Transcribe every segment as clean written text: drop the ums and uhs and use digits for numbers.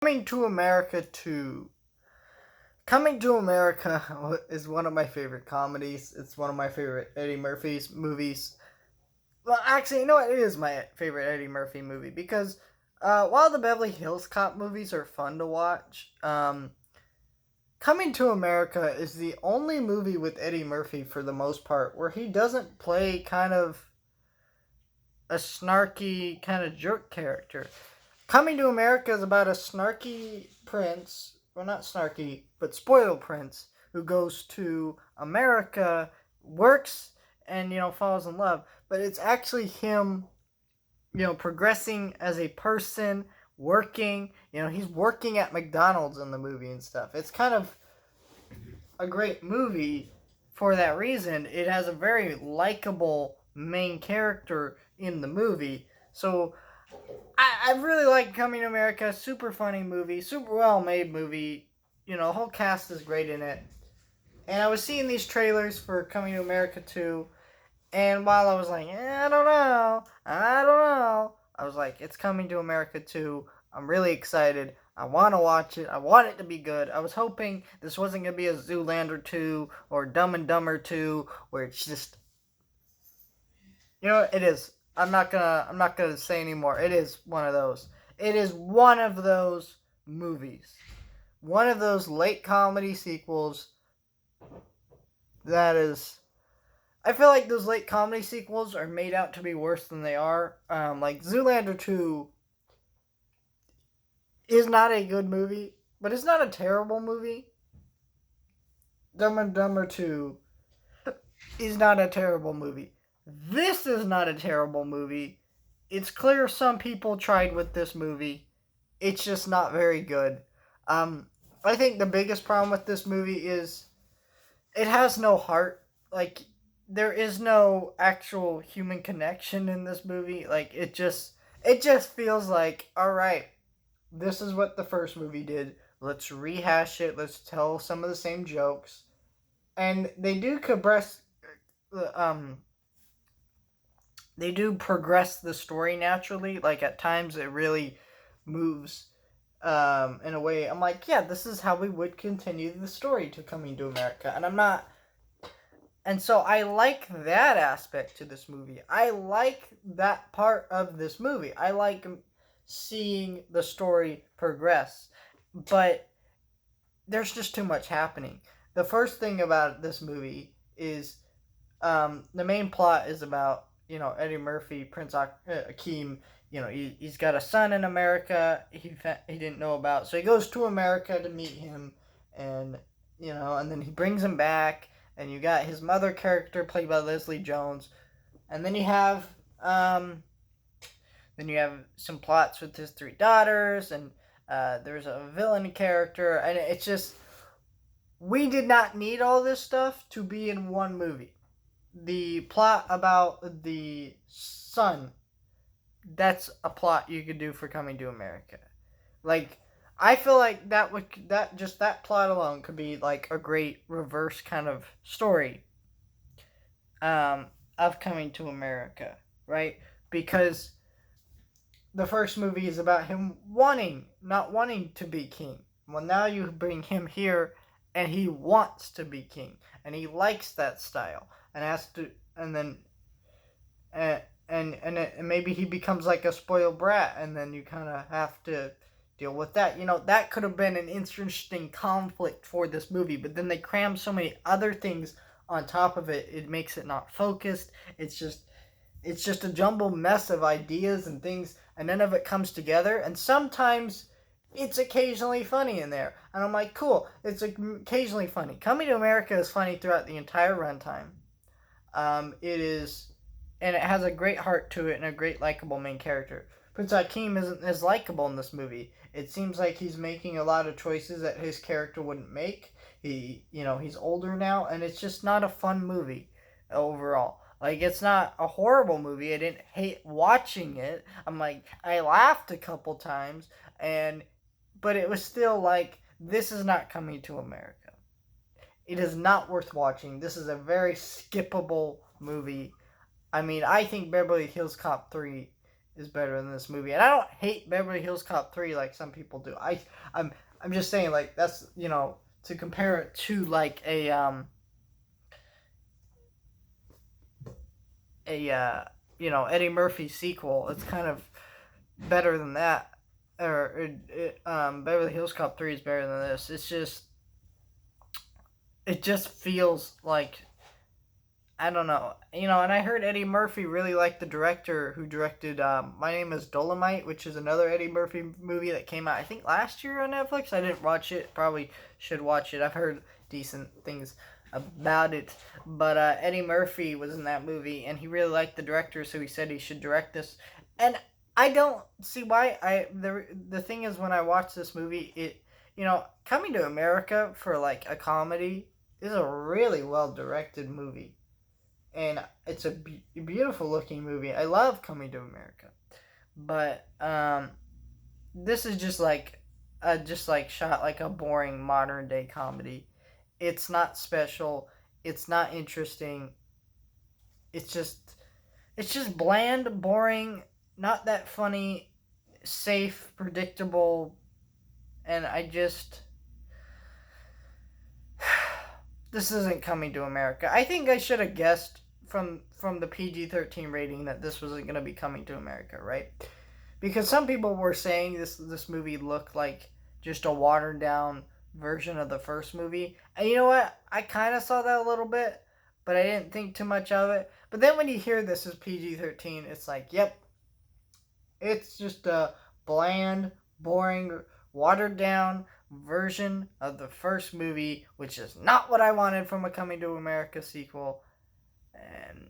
Coming to America 2. Coming to America is one of my favorite comedies. It's one of my favorite Eddie Murphy's movies. Well, actually, you know what? It is my favorite Eddie Murphy movie because while the Beverly Hills Cop movies are fun to watch, Coming to America is the only movie with Eddie Murphy for the most part where he doesn't play kind of a snarky kind of jerk character. Coming to America is about a snarky prince, well, not snarky, but spoiled prince who goes to America, works, and falls in love. But it's actually him, progressing as a person, working. He's working at McDonald's in the movie and stuff. It's kind of a great movie for that reason. It has a very likable main character in the movie. So I really like Coming to America. Super funny movie, super well made movie. The whole cast is great in it. And I was seeing these trailers for Coming to America 2, and while I was like, I don't know, I was like, it's Coming to America 2. I'm really excited. I want to watch it. I want it to be good. I was hoping this wasn't going to be a Zoolander 2 or Dumb and Dumber 2, where it's just, it is. I'm not gonna say anymore. It is one of those. It is one of those movies. One of those late comedy sequels that is. I feel like those late comedy sequels are made out to be worse than they are. Like Zoolander 2 is not a good movie, but it's not a terrible movie. Dumb and Dumber 2 is not a terrible movie. This is not a terrible movie. It's clear some people tried with this movie. It's just not very good. I think the biggest problem with this movie is it has no heart. Like, there is no actual human connection in this movie. Like, it just feels like, all right, this is what the first movie did. Let's rehash it. Let's tell some of the same jokes. And um they do progress the story naturally. Like, at times it really moves in a way. I'm like, yeah, this is how we would continue the story to Coming to America. And so I like that aspect to this movie. I like that part of this movie. I like seeing the story progress. But there's just too much happening. The first thing about this movie is the main plot is about Eddie Murphy, Prince Akeem. He's got a son in America he didn't know about, so he goes to America to meet him, and and then he brings him back, and you got his mother character played by Leslie Jones, and then you have some plots with his three daughters, and there's a villain character, and it's just we did not need all this stuff to be in one movie. The plot about the son, that's a plot you could do for Coming to America. Like, I feel like that plot alone could be like a great reverse kind of story of Coming to America, right? Because the first movie is about him not wanting to be king. Well, now you bring him here, and he wants to be king, and he likes that style, and has to, and then, and maybe he becomes like a spoiled brat, and then you kind of have to deal with that. That could have been an interesting conflict for this movie, but then they cram so many other things on top of it. It makes it not focused. It's just a jumbled mess of ideas and things, and none of it comes together. And sometimes it's occasionally funny in there, and I'm like, cool, it's occasionally funny. Coming to America is funny throughout the entire runtime. It is, and it has a great heart to it and a great likable main character. Prince Akeem isn't as likable in this movie. It seems like he's making a lot of choices that his character wouldn't make. He's older now, and it's just not a fun movie overall. Like, it's not a horrible movie. I didn't hate watching it. I laughed a couple times, but it was still like, this is not Coming to America. It is not worth watching. This is a very skippable movie. I mean, I think Beverly Hills Cop 3 is better than this movie. And I don't hate Beverly Hills Cop 3 like some people do. I'm just saying, like, that's, to compare it to like Eddie Murphy sequel, it's kind of better than that. Or Beverly Hills Cop 3 is better than this. It just feels like, I don't know. And I heard Eddie Murphy really liked the director who directed My Name is Dolomite, which is another Eddie Murphy movie that came out, I think, last year on Netflix. I didn't watch it. Probably should watch it. I've heard decent things about it. But Eddie Murphy was in that movie, and he really liked the director, so he said he should direct this. And I don't see why. The thing is, when I watch this movie, Coming to America, for like a comedy, is a really well directed movie. And it's a beautiful looking movie. I love Coming to America, but this is just like shot like a boring modern day comedy. It's not special. It's not interesting. It's just bland, boring, not that funny, safe, predictable, and this isn't Coming to America. I think I should have guessed from the PG-13 rating that this wasn't going to be Coming to America, right? Because some people were saying this movie looked like just a watered down version of the first movie. And you know what? I kind of saw that a little bit, but I didn't think too much of it. But then when you hear this is PG-13, it's like, yep, it's just a bland, boring, watered down version of the first movie, which is not what I wanted from a Coming to America sequel. And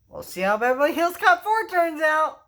we'll see how Beverly Hills Cop 4 turns out.